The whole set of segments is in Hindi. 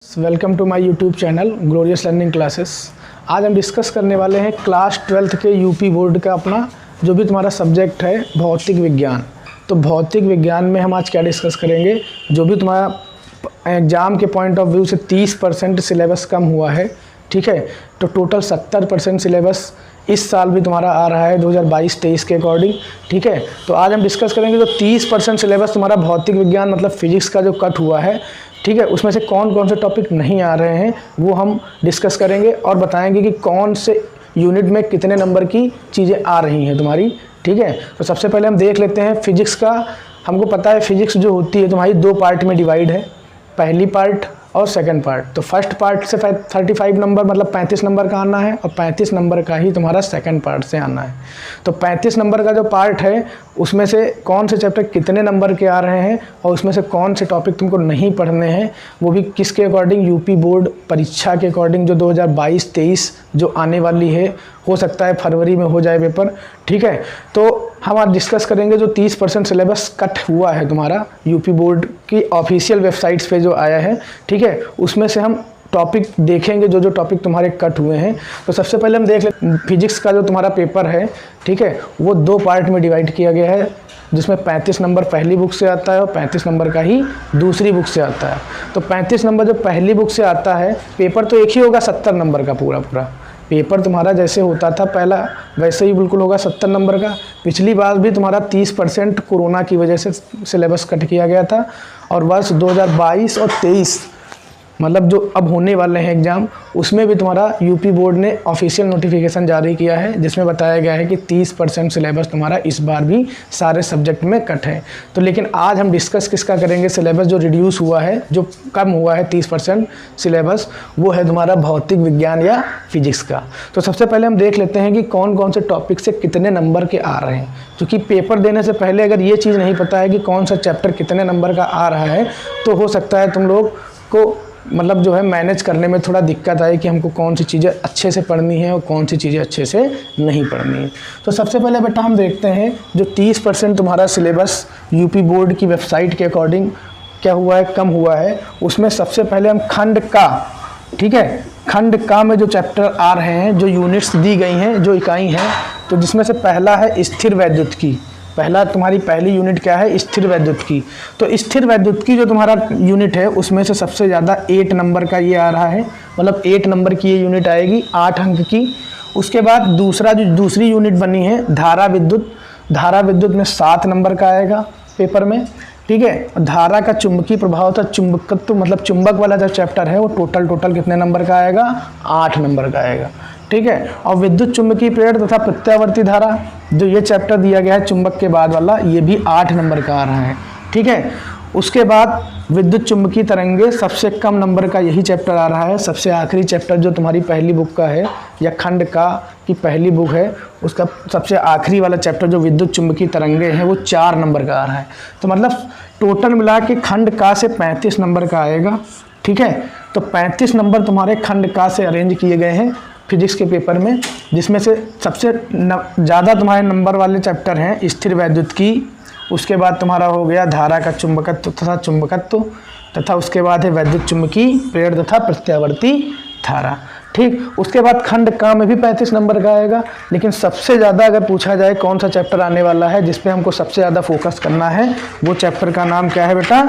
Welcome to my YouTube channel glorious learning classes. आज हम डिस्कस करने वाले हैं क्लास 12th के यूपी बोर्ड का अपना जो भी तुम्हारा सब्जेक्ट है भौतिक विज्ञान। तो भौतिक विज्ञान में हम आज क्या डिस्कस करेंगे, जो भी तुम्हारा एग्ज़ाम के पॉइंट ऑफ व्यू से 30% सिलेबस कम हुआ है, ठीक है, तो टोटल 70% सिलेबस इस साल भी तुम्हारा आ रहा है 2022-23 के अकॉर्डिंग, ठीक है। तो आज हम डिस्कस करेंगे जो 30% सिलेबस तुम्हारा भौतिक विज्ञान मतलब फिजिक्स का जो कट हुआ है, ठीक है, उसमें से कौन कौन से टॉपिक नहीं आ रहे हैं वो हम डिस्कस करेंगे और बताएंगे कि कौन से यूनिट में कितने नंबर की चीज़ें आ रही हैं तुम्हारी, ठीक है। तो सबसे पहले हम देख लेते हैं फिजिक्स का। हमको पता है फिजिक्स जो होती है तुम्हारी 2 पार्ट में डिवाइड है, पहली पार्ट और सेकंड पार्ट। तो फर्स्ट पार्ट से 35 नंबर मतलब 35 नंबर का आना है और 35 नंबर का ही तुम्हारा सेकंड पार्ट से आना है। तो 35 नंबर का जो पार्ट है उसमें से कौन से चैप्टर कितने नंबर के आ रहे हैं और उसमें से कौन से टॉपिक तुमको नहीं पढ़ने हैं, वो भी किसके अकॉर्डिंग, यूपी बोर्ड परीक्षा के अकॉर्डिंग जो 2022-23 जो आने वाली है, हो सकता है फरवरी में हो जाए पेपर, ठीक है। तो हम आज डिस्कस करेंगे जो 30% सिलेबस कट हुआ है तुम्हारा यूपी बोर्ड की ऑफिशियल वेबसाइट्स पे जो आया है, ठीक है, उसमें से हम टॉपिक देखेंगे जो जो टॉपिक तुम्हारे कट हुए हैं। तो सबसे पहले हम देख लें फिजिक्स का जो तुम्हारा पेपर है, ठीक है, वो 2 पार्ट में डिवाइड किया गया है, जिसमें 35 नंबर पहली बुक से आता है और 35 नंबर का ही दूसरी बुक से आता है। तो 35 नंबर जो पहली बुक से आता है, पेपर तो एक ही होगा 70 नंबर का, पूरा पेपर तुम्हारा जैसे होता था पहला वैसे ही बिल्कुल होगा 70 नंबर का। पिछली बार भी तुम्हारा 30% कोरोना की वजह से सिलेबस कट किया गया था और वर्ष 2022 और 23 मतलब जो अब होने वाले हैं एग्ज़ाम, उसमें भी तुम्हारा यूपी बोर्ड ने ऑफिशियल नोटिफिकेशन जारी किया है जिसमें बताया गया है कि 30% सिलेबस तुम्हारा इस बार भी सारे सब्जेक्ट में कट है। तो लेकिन आज हम डिस्कस किसका करेंगे, सिलेबस जो रिड्यूस हुआ है, जो कम हुआ है 30% सिलेबस, वो है तुम्हारा भौतिक विज्ञान या फिजिक्स का। तो सबसे पहले हम देख लेते हैं कि कौन कौन से टॉपिक से कितने नंबर के आ रहे हैं, क्योंकि पेपर देने से पहले अगर ये चीज़ नहीं पता है कि कौन सा चैप्टर कितने नंबर का आ रहा है, तो हो सकता है तुम लोग को मतलब जो है मैनेज करने में थोड़ा दिक्कत आए कि हमको कौन सी चीज़ें अच्छे से पढ़नी है और कौन सी चीज़ें अच्छे से नहीं पढ़नी है। तो सबसे पहले बेटा हम देखते हैं जो 30% तुम्हारा सिलेबस यूपी बोर्ड की वेबसाइट के अकॉर्डिंग क्या हुआ है, कम हुआ है। उसमें सबसे पहले हम खंड का, ठीक है, खंड का में जो चैप्टर आ रहे हैं, जो यूनिट्स दी गई हैं, जो इकाई हैं, तो जिसमें से पहला है स्थिर वैद्युत की। पहला तुम्हारी पहली यूनिट क्या है, स्थिर वैद्युत की। तो स्थिर वैद्युत की जो तुम्हारा यूनिट है उसमें से सबसे ज़्यादा 8 नंबर का ये आ रहा है, मतलब 8 नंबर की ये यूनिट आएगी, 8 अंक की। उसके बाद दूसरी यूनिट बनी है धारा विद्युत। धारा विद्युत में 7 नंबर का आएगा पेपर में, ठीक है। धारा का चुंबकीय प्रभाव था, चुंबकत्व मतलब चुंबक वाला जो चैप्टर है वो टोटल कितने नंबर का आएगा, 8 नंबर का आएगा, ठीक है। और विद्युत चुंबकीय प्रेरण तथा प्रत्यावर्ती धारा जो ये चैप्टर दिया गया है चुंबक के बाद वाला, ये भी 8 नंबर का आ रहा है, ठीक है। उसके बाद विद्युत चुंबकीय तरंगे, सबसे कम नंबर का यही चैप्टर आ रहा है। सबसे आखिरी चैप्टर जो तुम्हारी पहली बुक का है या खंड का की पहली बुक है, उसका सबसे आखिरी वाला चैप्टर जो विद्युत चुंबकीय तरंगे हैं वो 4 नंबर का आ रहा है। तो मतलब टोटल मिला के खंड का से 35 नंबर का आएगा, ठीक है। तो 35 नंबर तुम्हारे खंड का से अरेंज किए गए हैं फिजिक्स के पेपर में, जिसमें से सबसे ज़्यादा तुम्हारे नंबर वाले चैप्टर हैं स्थिर वैद्युत की। उसके बाद तुम्हारा हो गया धारा का चुंबकत्व तथा चुंबकत्व, तथा उसके बाद है वैद्युत चुंबकीय प्रेरण तथा प्रत्यावर्ती धारा, ठीक। उसके बाद खंड का में भी 35 नंबर का आएगा, लेकिन सबसे ज़्यादा अगर पूछा जाए कौन सा चैप्टर आने वाला है जिस पे हमको सबसे ज़्यादा फोकस करना है, वो चैप्टर का नाम क्या है बेटा,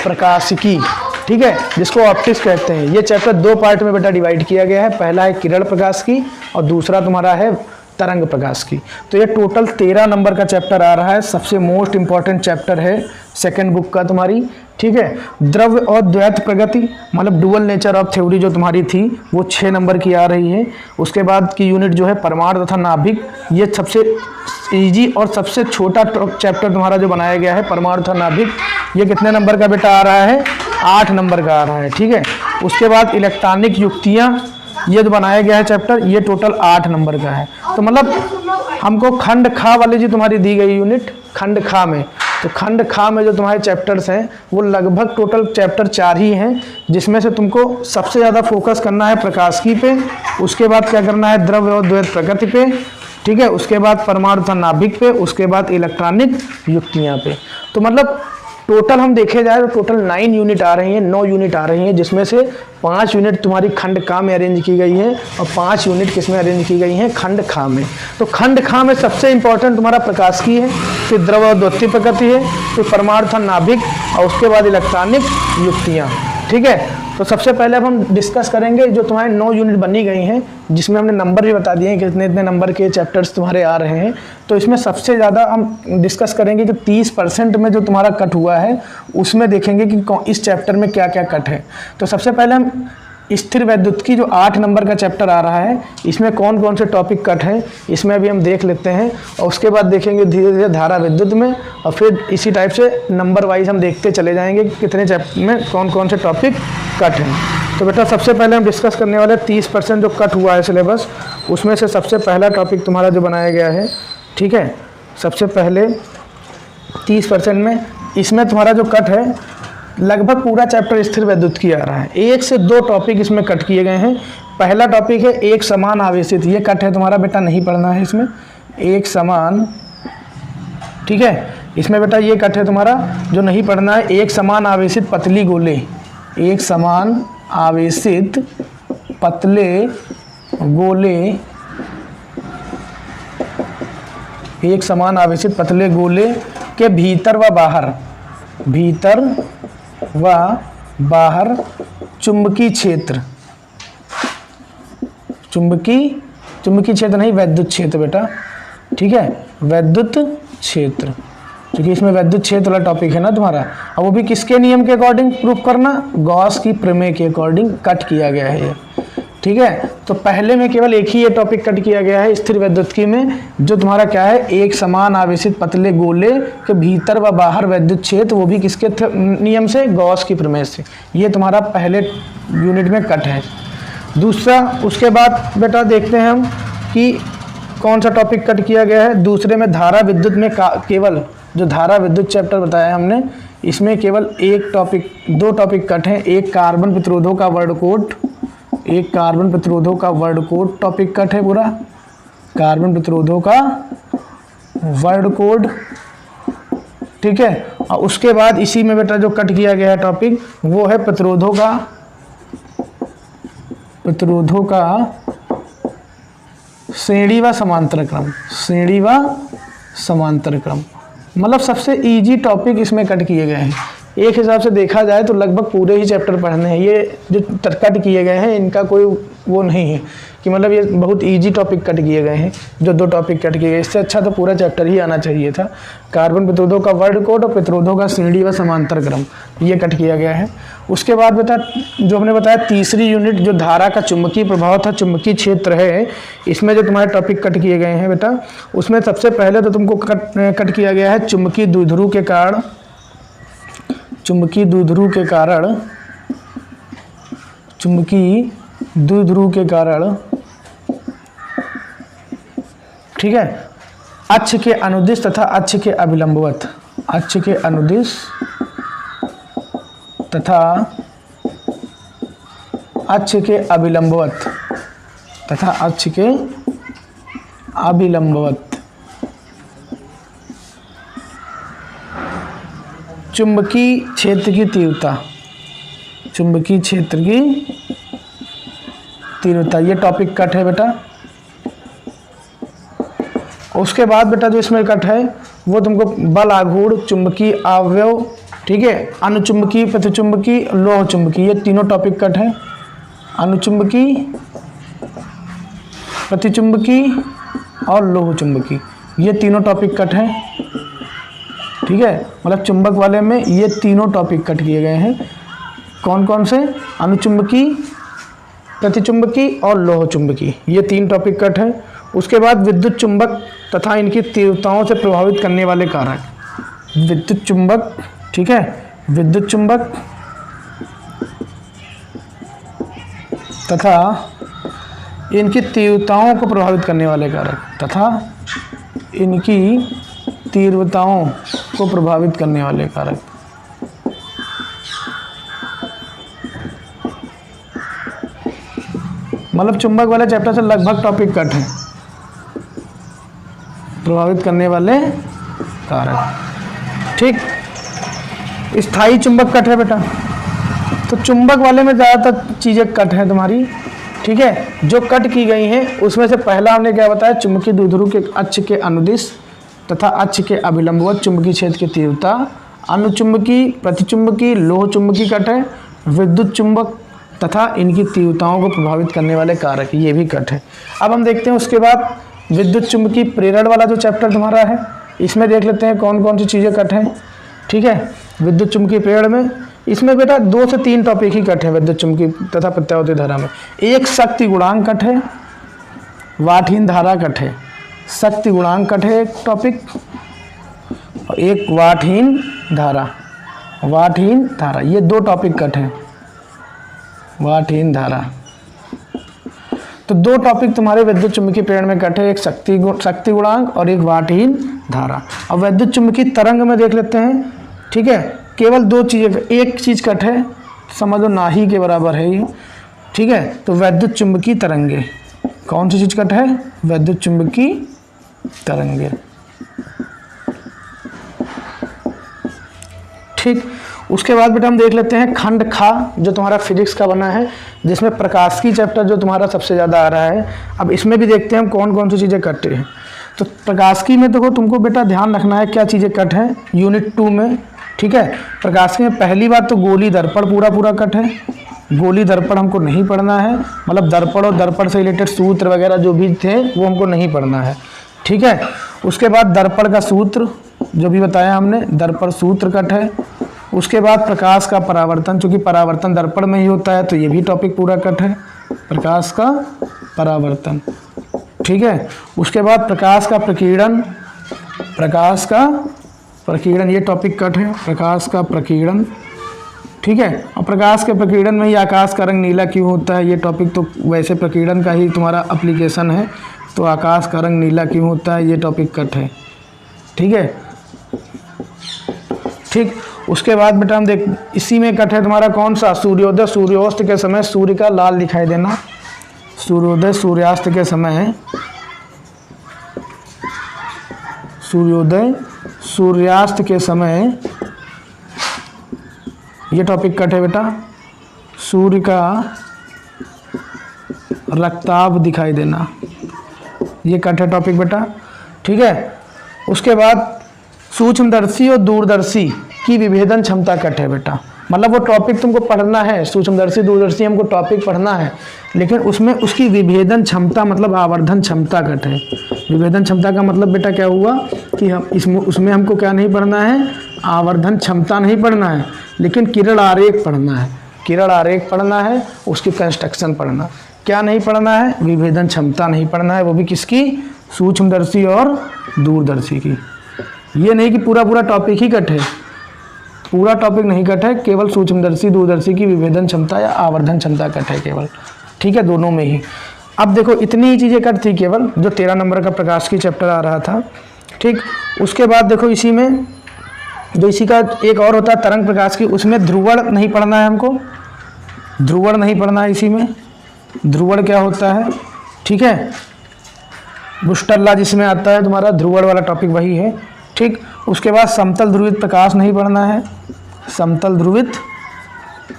प्रकाशिकी, ठीक है, जिसको ऑप्टिक्स कहते हैं। ये चैप्टर 2 पार्ट में बेटा डिवाइड किया गया है। पहला है किरण प्रकाश की और दूसरा तुम्हारा है तरंग प्रकाश की। तो ये टोटल 13 नंबर का चैप्टर आ रहा है। सबसे मोस्ट इंपॉर्टेंट चैप्टर है सेकंड बुक का तुम्हारी, ठीक है। द्रव्य और द्वैत प्रगति मतलब डुअल नेचर ऑफ थ्योरी जो तुम्हारी थी वो 6 नंबर की आ रही है। उसके बाद की यूनिट जो है परमाणु तथा नाभिक, ये सबसे इजी और सबसे छोटा चैप्टर तुम्हारा जो बनाया गया है परमाणु तथा नाभिक, ये कितने नंबर का बेटा आ रहा है, 8 नंबर का आ रहा है, ठीक है। उसके बाद इलेक्ट्रॉनिक युक्तियाँ, ये जो बनाया गया है चैप्टर, ये टोटल 8 नंबर का है। तो मतलब हमको खंड खा वाली जो तुम्हारी दी गई यूनिट खंड खा में, तो खंड खा में जो तुम्हारे चैप्टर्स हैं वो लगभग टोटल चैप्टर 4 ही हैं, जिसमें से तुमको सबसे ज़्यादा फोकस करना है प्रकाशिकी पे। उसके बाद क्या करना है, द्रव्य और द्वैत प्रकृति पे, ठीक है। उसके बाद परमाणु तथा नाभिक पे, उसके बाद इलेक्ट्रॉनिक युक्तियाँ पे। तो मतलब टोटल हम देखे जाए तो टोटल 9 यूनिट आ रही हैं, 9 यूनिट आ रही हैं, जिसमें से 5 यूनिट तुम्हारी खंड का में अरेंज की गई है और 5 यूनिट किस में अरेंज की गई हैं, खंड खा में। तो खंड खा में सबसे इंपॉर्टेंट तुम्हारा प्रकाशिकी है, फिर द्रव और द्वितीय प्रकृति है, फिर परमाणु तथा नाभिक और उसके बाद इलेक्ट्रॉनिक युक्तियाँ। ठीक है, तो सबसे पहले अब हम डिस्कस करेंगे जो तुम्हारे 9 यूनिट बनी गई हैं, जिसमें हमने नंबर भी बता दिए हैं कि कितने इतने नंबर के चैप्टर्स तुम्हारे आ रहे हैं। तो इसमें सबसे ज़्यादा हम डिस्कस करेंगे कि 30% में जो तुम्हारा कट हुआ है उसमें देखेंगे कि इस चैप्टर में क्या क्या कट है। तो सबसे पहले हम स्थिर वैद्युत की जो 8 नंबर का चैप्टर आ रहा है, इसमें कौन कौन से टॉपिक कट हैं इसमें अभी हम देख लेते हैं, और उसके बाद देखेंगे धीरे धीरे धारा विद्युत में, और फिर इसी टाइप से नंबर वाइज हम देखते चले जाएंगे कि कितने चैप्टर में कौन कौन से टॉपिक कट हैं। तो बेटा सबसे पहले हम डिस्कस करने वाले 30% जो कट हुआ है सिलेबस, उसमें से सबसे पहला टॉपिक तुम्हारा जो बनाया गया है, ठीक है, सबसे पहले 30% में इसमें तुम्हारा जो कट है लगभग पूरा चैप्टर स्थिर वैद्युत की आ रहा है। 1 से 2 टॉपिक इसमें कट किए गए हैं। पहला टॉपिक है एक समान आवेशित, ये कट है तुम्हारा बेटा, नहीं पढ़ना है इसमें, एक समान, ठीक है, इसमें बेटा ये कट है तुम्हारा जो नहीं पढ़ना है। एक समान आवेशित पतली गोले, एक समान आवेशित पतले गोले, एक समान आवेशित पतले गोले के भीतर व बाहर, भीतर व बाहर चुंबकीय क्षेत्र, चुंबकीय क्षेत्र नहीं, वैद्युत क्षेत्र बेटा, ठीक है, वैद्युत क्षेत्र, क्योंकि इसमें वैद्युत क्षेत्र वाला टॉपिक है ना तुम्हारा। अब वो भी किसके नियम के अकॉर्डिंग प्रूफ करना, गॉस की प्रमेय के अकॉर्डिंग कट किया गया है ये, ठीक है। तो पहले में केवल एक ही ये टॉपिक कट किया गया है स्थिर वैद्युतिकी में, जो तुम्हारा क्या है, एक समान आवेशित पतले गोले के भीतर व बाहर वैद्युत क्षेत्र, वो भी किसके नियम से, गॉस की प्रमेय से। ये तुम्हारा पहले यूनिट में कट है। दूसरा, उसके बाद बेटा देखते हैं हम कि कौन सा टॉपिक कट किया गया है। दूसरे में धारा विद्युत में केवल जो धारा विद्युत चैप्टर बताया हमने, इसमें केवल एक टॉपिक, 2 टॉपिक कट हैं। एक कार्बन प्रतिरोधों का वर्ड कोड, एक कार्बन प्रतिरोधों का वर्ड कोड टॉपिक कट है पूरा, कार्बन प्रतिरोधों का वर्ड कोड, ठीक है। और उसके बाद इसी में बेटा जो कट किया गया है टॉपिक, वो है प्रतिरोधों का श्रेणी व समांतर क्रम, श्रेणी व समांतर क्रम, मतलब सबसे इजी टॉपिक इसमें कट किए गए हैं। एक हिसाब से देखा जाए तो लगभग पूरे ही चैप्टर पढ़ने हैं। ये जो कट किए गए हैं इनका कोई वो नहीं है कि मतलब ये बहुत इजी टॉपिक कट किए गए हैं, जो 2 टॉपिक कट किए गए। इससे अच्छा तो पूरा चैप्टर ही आना चाहिए था। कार्बन प्रतिरोधों का वर्ड कोड और प्रतिरोधों का श्रेणी व समांतर क्रम, ये कट किया गया है। उसके बाद बेटा जो हमने बताया तीसरी यूनिट जो धारा का चुंबकीय प्रभाव था, चुंबकीय क्षेत्र है, इसमें जो तुम्हारे टॉपिक कट किए गए हैं बेटा, उसमें सबसे पहले तो तुमको कट किया गया है चुंबकीय द्विध्रुव के कारण, चुंबकीय द्विध्रुव के कारण, चुंबकीय द्विध्रुव के कारण, ठीक है, अक्ष के अनुदिश तथा अक्ष के अभिलंबवत, अक्ष के अनुदिश तथा अक्ष के अभिलंबवत, तथा अक्ष के अभिलंबवत चुंबकीय क्षेत्र की तीव्रता, चुंबकीय क्षेत्र की तीव्रता, ये टॉपिक कट है बेटा। उसके बाद बेटा जो इसमें कट है वो तुमको बल आघूर्ण, चुंबकीय अवयव, ठीक है, अनुचुंबकीय, प्रतिचुंबकीय, लोह चुंबकीय, ये तीनों टॉपिक कट है। अनुचुंबकीय, प्रतिचुंबकीय और लोह चुंबकीय, ये तीनों टॉपिक कट हैं, ठीक है। मतलब चुंबक वाले में ये तीनों टॉपिक कट किए गए हैं। कौन कौन से, अनुचुंबकीय, प्रतिचुंबकीय और लोह चुंबकीय, ये 3 टॉपिक कट हैं। उसके बाद विद्युत चुंबक तथा इनकी तीव्रताओं से प्रभावित करने वाले कारक, विद्युत चुंबक, ठीक है, विद्युत चुंबक तथा इनकी तीव्रताओं को प्रभावित करने वाले कारक, तथा इनकी तीव्रताओं को प्रभावित करने वाले कारक। मतलब चुंबक वाले चैप्टर से लगभग टॉपिक कट है, प्रभावित करने वाले कारक, ठीक। स्थायी चुंबक कट है बेटा, तो चुंबक वाले में ज़्यादातर चीज़ें कट है तुम्हारी, ठीक है। जो कट की गई हैं उसमें से पहला हमने क्या बताया, चुंबकीय द्विध्रुव के अक्ष के अनुदिश तथा अक्ष के अभिलंबवत चुंबकीय क्षेत्र की तीव्रता, अनुचुंबकी, प्रतिचुंबकी, लोह चुंबकी कट है, विद्युत चुंबक तथा इनकी तीव्रताओं को प्रभावित करने वाले कारक, ये भी कट है। अब हम देखते हैं उसके बाद विद्युत चुंबकीय प्रेरण वाला जो चैप्टर तुम्हारा है, इसमें देख लेते हैं कौन कौन सी चीज़ें कट हैं, ठीक है। विद्युत चुंबकीय प्रेरण में इसमें बेटा 2 से 3 टॉपिक ही कट है विद्युत चुंबकीय तथा प्रत्यावर्ती धारा में। एक शक्ति गुणांक कट है, वाटहीन धारा कट है। शक्ति गुणांक कट है एक टॉपिक, और एक वाटहीन धारा, वाटहीन धारा, ये 2 टॉपिक कट है, वाटहीन धारा। तो 2 टॉपिक तुम्हारे विद्युत चुंबकीय प्रेरण में कट है, एक शक्ति गुणांक और एक वाटहीन धारा। अब विद्युत चुंबकीय तरंग में देख लेते हैं, ठीक है। केवल 2 चीज़ें, एक चीज़ कट है, समझो ना ही के बराबर है ये, ठीक है। तो विद्युत चुंबकीय तरंगे, कौन सी चीज़ कट है, विद्युत चुंबकीय तरंगे, ठीक। उसके बाद बेटा हम देख लेते हैं खंड खा, जो तुम्हारा फिजिक्स का बना है, जिसमें प्रकाशिकी चैप्टर जो तुम्हारा सबसे ज़्यादा आ रहा है। अब इसमें भी देखते हैं हम कौन कौन सी चीज़ें कट हैं। तो प्रकाशिकी में देखो तुमको बेटा ध्यान रखना है क्या चीज़ें कट हैं यूनिट 2 में, ठीक है। प्रकाशिकी में पहली बात तो गोली दर्पण पूरा कट है, गोली दर्पण हमको नहीं पढ़ना है, मतलब दर्पण और दर्पण से रिलेटेड सूत्र वगैरह जो भी थे वो हमको नहीं पढ़ना है, ठीक है। उसके बाद दर्पण का सूत्र जो भी बताया हमने, दर्पण सूत्र कट है। उसके बाद प्रकाश का परावर्तन, चूँकि परावर्तन दर्पण में ही होता है तो ये भी टॉपिक पूरा कट है, प्रकाश का परावर्तन, ठीक है। उसके बाद प्रकाश का प्रकीर्णन, प्रकाश का प्रकीर्णन, ये टॉपिक कट है, प्रकाश का प्रकीर्णन, ठीक है। और प्रकाश के प्रकीर्णन में ही आकाश का रंग नीला क्यों होता है, ये टॉपिक तो वैसे प्रकीर्णन का ही तुम्हारा एप्लीकेशन है, तो आकाश का रंग नीला क्यों होता है, ये टॉपिक कट है, ठीक है, ठीक। उसके बाद बेटा हम देख, इसी में कट है तुम्हारा कौन सा, सूर्योदय सूर्यास्त के समय सूर्य का लाल दिखाई देना, सूर्योदय सूर्यास्त के समय, सूर्योदय सूर्यास्त के समय, ये टॉपिक कट है बेटा। सूर्य का रक्ताभ दिखाई देना, ये कट है टॉपिक बेटा, ठीक है। उसके बाद सूक्ष्मदर्शी और दूरदर्शी की विभेदन क्षमता कट है बेटा, मतलब वो टॉपिक तुमको पढ़ना है, सूक्ष्मदर्शी दूरदर्शी हमको टॉपिक पढ़ना है, लेकिन उसमें उसकी विभेदन क्षमता मतलब आवर्धन क्षमता कट है। विभेदन क्षमता का मतलब बेटा क्या हुआ कि हम उसमें हमको क्या नहीं पढ़ना है, आवर्धन क्षमता नहीं पढ़ना है, लेकिन किरण आरेख पढ़ना है, किरण आरेख पढ़ना है, उसकी कंस्ट्रक्शन पढ़ना, क्या नहीं पढ़ना है, विभेदन क्षमता नहीं पढ़ना है, वो भी किसकी, सूक्ष्मदर्शी और दूरदर्शी की। ये नहीं कि पूरा टॉपिक ही कट है, पूरा टॉपिक नहीं कट है, केवल सूक्ष्मदर्शी दूरदर्शी की विभेदन क्षमता या आवर्धन क्षमता कट है केवल, ठीक है, दोनों में ही। अब देखो इतनी ही चीज़ें कट थी केवल, जो 13 नंबर का प्रकाशिकी चैप्टर आ रहा था, ठीक। उसके बाद देखो इसी में जो इसी का एक और होता है तरंग प्रकाश की, उसमें ध्रुवण नहीं पढ़ना है हमको, ध्रुवण नहीं पढ़ना है इसी में, ध्रुवण क्या होता है, ठीक है। बुस्टरला जिसमें आता है तुम्हारा ध्रुवण वाला टॉपिक वही है, ठीक। उसके बाद समतल ध्रुवित प्रकाश नहीं पढ़ना है, समतल ध्रुवित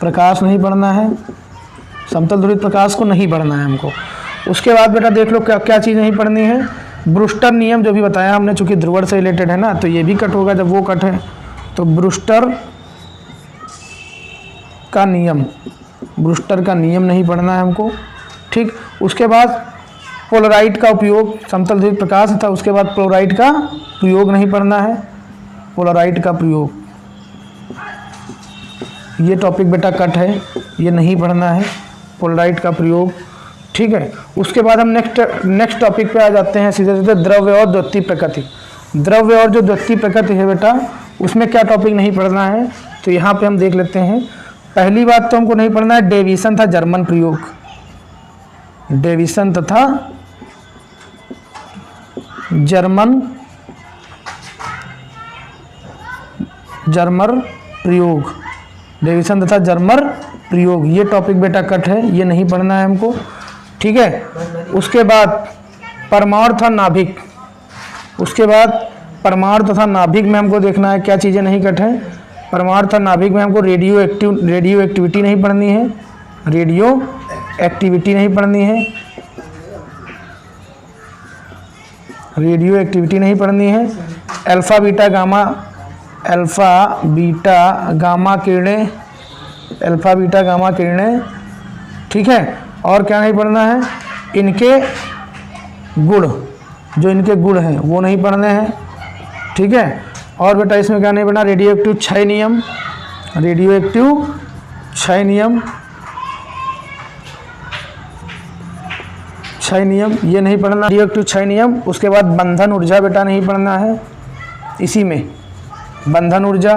प्रकाश नहीं पढ़ना है, समतल ध्रुवित प्रकाश को नहीं पढ़ना है हमको। उसके बाद बेटा देख लो क्या क्या चीज़ नहीं पढ़नी है, ब्रूस्टर नियम जो भी बताया हमने, चूँकि ध्रुवण से रिलेटेड है ना, तो ये भी कट होगा जब वो कट है, तो ब्रूस्टर का नियम, ब्रूस्टर का नियम नहीं पढ़ना है हमको, ठीक। उसके बाद पोलराइट का उपयोग, समतल ध्रुवित प्रकाश था, उसके बाद पोलराइट का प्रयोग नहीं पढ़ना है, पोलराइट का प्रयोग, ये टॉपिक बेटा कट है, ये नहीं पढ़ना है, पोलराइट का प्रयोग, ठीक है। उसके बाद हम नेक्स्ट टॉपिक पे आ जाते हैं सीधे सीधे, द्रव्य और द्वितीय प्रकृति। द्रव्य और जो द्वितीय प्रकृति है बेटा, उसमें क्या टॉपिक नहीं पढ़ना है, तो यहाँ पे हम देख लेते हैं। पहली बात तो हमको नहीं पढ़ना है डेविसन था जर्मन प्रयोग, डेविसन तथा जर्मन प्रयोग, डेविसन तथा जर्मन प्रयोग, ये टॉपिक बेटा कट है, ये नहीं पढ़ना है हमको, ठीक है। उसके बाद परमाणु तथा नाभिक, उसके बाद परमाणु तथा नाभिक में हमको देखना है क्या चीज़ें नहीं कट है। परमाणु तथा नाभिक में हमको रेडियो एक्टिविटी नहीं पढ़नी है, रेडियो एक्टिविटी नहीं पढ़नी है, रेडियो एक्टिविटी नहीं पढ़नी है। अल्फा बीटा गामा किरणें, ठीक है। और क्या नहीं पढ़ना है, इनके गुण, जो इनके गुण हैं वो नहीं पढ़ने हैं, ठीक है। और बेटा इसमें क्या नहीं पढ़ना, रेडियो एक्टिव क्षय नियम, रेडियो एक्टिव क्षय नियम ये नहीं पढ़ना, रेडियो एक्टिव क्षय नियम। उसके बाद बंधन ऊर्जा बेटा नहीं पढ़ना है, इसी में बंधन ऊर्जा।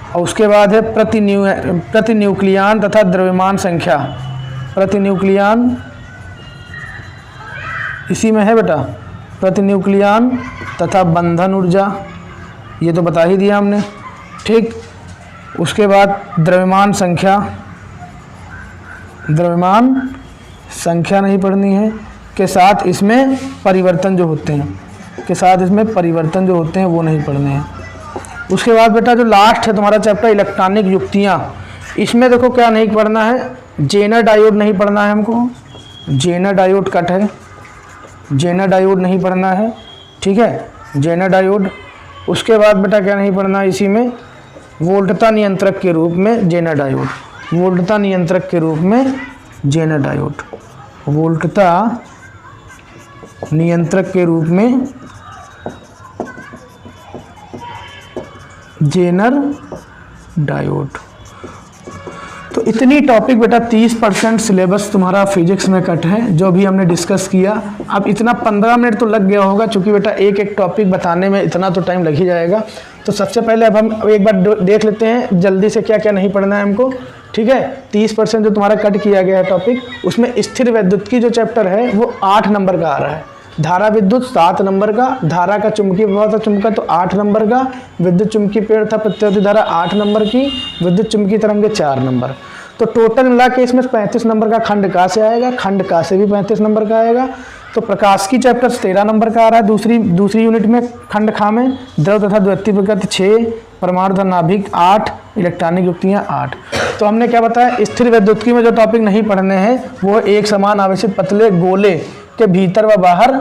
और उसके बाद है प्रतिन्यूक्लियान तथा द्रव्यमान संख्या, प्रतिन्यूक्लियान इसी में है बेटा, प्रतिन्यूक्लियान तथा बंधन ऊर्जा, ये तो बता ही दिया हमने, ठीक। उसके बाद द्रव्यमान संख्या नहीं पढ़नी है, के साथ इसमें परिवर्तन जो होते हैं, वो नहीं पढ़ने हैं। उसके बाद बेटा जो लास्ट है तुम्हारा चैप्टर इलेक्ट्रॉनिक युक्तियाँ, इसमें देखो क्या नहीं पढ़ना है, जेनर डायोड नहीं पढ़ना है हमको, जेनर डायोड कट है, जेनर डायोड नहीं पढ़ना है, ठीक है, जेनर डायोड। उसके बाद बेटा क्या नहीं पढ़ना है, इसी में वोल्टता नियंत्रक के रूप में जेनर डायोड, वोल्टता नियंत्रक के रूप में जेनर डायोड, वोल्टता नियंत्रक के रूप में जेनर डायोड। तो इतनी टॉपिक बेटा 30% सिलेबस तुम्हारा फिजिक्स में कट है, जो भी हमने डिस्कस किया। अब इतना 15 मिनट तो लग गया होगा, क्योंकि बेटा एक एक टॉपिक बताने में इतना तो टाइम लग ही जाएगा। तो सबसे पहले अब हम एक बार देख लेते हैं जल्दी से क्या क्या नहीं पढ़ना है हमको, ठीक है। 30% जो तुम्हारा कट किया गया है टॉपिक, उसमें स्थिर विद्युत की जो चैप्टर है वो 8 नंबर का आ रहा है, धारा विद्युत 7 नंबर का, धारा का चुंबकीय प्रभाव था चुंबक तो 8 नंबर का, विद्युत चुंबकीय प्रेरण था प्रत्यावर्ती धारा 8 नंबर की, विद्युत चुंबकीय तरंगे 4 नंबर। तो टोटल मिला के इसमें 35 नंबर का खंड का से आएगा, खंड का से भी 35 नंबर का आएगा। तो प्रकाश की चैप्टर 13 नंबर का आ रहा है दूसरी यूनिट में, खंड खा में द्रव तथा द्वितीय प्रकृति 6, परमाणु तथा नाभिक 8, इलेक्ट्रॉनिक युक्तियाँ 8। तो हमने क्या बताया, स्थिर विद्युत्की में जो टॉपिक नहीं पढ़ने हैं वो एक समान आवेशित पतले गोले के भीतर व बाहर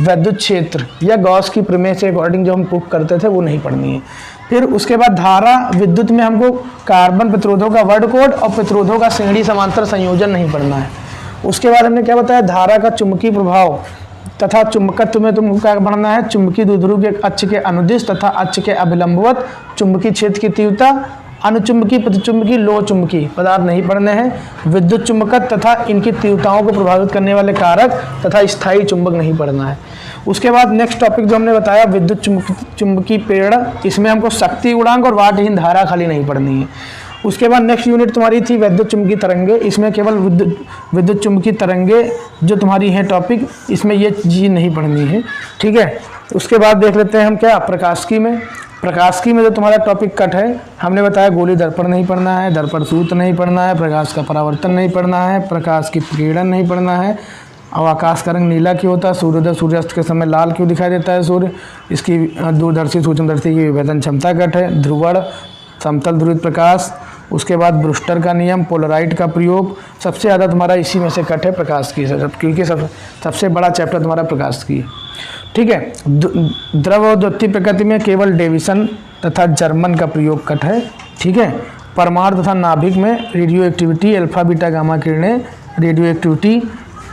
विद्युत क्षेत्र या गॉस की प्रमेय से अकॉर्डिंग जो हम प्रूफ करते थे वो नहीं पढ़नी है। फिर उसके बाद धारा विद्युत में हमको कार्बन प्रतिरोधों का वर्ड कोड और प्रतिरोधों का श्रेणी समांतर संयोजन नहीं पढ़ना है। उसके बाद हमने क्या बताया, धारा का चुंबकीय प्रभाव तथा चुंबकत्व में तुमको क्या पढ़ना है, चुंबकीय द्विध्रुव के अक्ष के अनुदिश तथा अक्ष के अभिलंबवत चुंबकीय क्षेत्र की तीव्रता, अनुचुंबकीय, प्रतिचुंबकीय, लोह चुंबकीय पदार्थ नहीं पढ़ने हैं। विद्युत चुंबकत्व तथा इनकी तीव्रताओं को प्रभावित करने वाले कारक तथा स्थायी चुंबक नहीं पढ़ना है। उसके बाद नेक्स्ट टॉपिक जो हमने बताया विद्युत चुंबकीय प्रेरण, इसमें हमको शक्ति गुणांक और वाटहीन धारा खाली नहीं पढ़नी है। उसके बाद नेक्स्ट यूनिट तुम्हारी थी विद्युत चुंबकीय तरंगे, इसमें केवल विद्युत चुंबकीय तरंगे जो तुम्हारी है टॉपिक, इसमें ये चीज़ नहीं पढ़नी है, ठीक है। उसके बाद देख लेते हैं हम क्या प्रकाशिकी में जो तुम्हारा टॉपिक कट है, हमने बताया गोली दर्पण नहीं पढ़ना है, दर्पण सूत्र नहीं पढ़ना है, प्रकाश का परावर्तन नहीं पढ़ना है, प्रकाश की किरण नहीं पढ़ना है, और आकाश का रंग नीला क्यों होता है, सूर्योदय सूर्यास्त के समय लाल क्यों दिखाई देता है सूर्य, इसकी दूरदर्शी सूक्ष्मदर्शी की विभेदन क्षमता कट है, ध्रुवण समतल ध्रुवित प्रकाश। उसके बाद ब्रूस्टर का नियम, पोलराइट का प्रयोग, सबसे ज़्यादा तुम्हारा इसी में से कट है प्रकाश की, क्योंकि सबसे बड़ा चैप्टर तुम्हारा प्रकाश की, ठीक है। द्रव और द्वितीय प्रकृति में केवल डेविसन तथा जर्मन का प्रयोग कट है, ठीक है। परमाणु तथा नाभिक में radio activity, alpha beta gamma किरणें, रेडियो एक्टिविटी,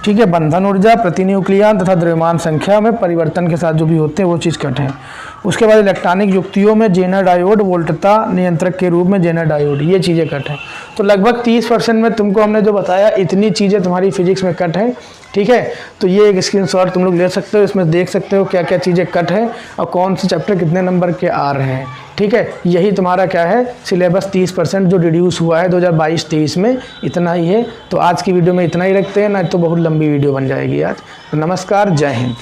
ठीक है। बंधन ऊर्जा, प्रतिन्यूक्लियान तथा द्रव्यमान संख्या में परिवर्तन के साथ जो भी होते हैं वो चीज़ कट है। उसके बाद इलेक्ट्रॉनिक युक्तियों में जेनर डायोड, वोल्टता नियंत्रक के रूप में जेनर डायोड, ये चीज़ें कट हैं। तो लगभग 30% में तुमको हमने जो बताया इतनी चीज़ें तुम्हारी फिजिक्स में कट है, ठीक है। तो ये एक स्क्रीनशॉट तुम लोग ले सकते हो, इसमें देख सकते हो क्या क्या चीज़ें कट है और कौन से चैप्टर कितने नंबर के आ रहे हैं, ठीक है। यही तुम्हारा क्या है सिलेबस 30% जो रिड्यूस हुआ है 2022-23 में, इतना ही है। तो आज की वीडियो में इतना ही रखते हैं, ना तो बहुत लंबी वीडियो बन जाएगी आज। तो नमस्कार, जय हिंद।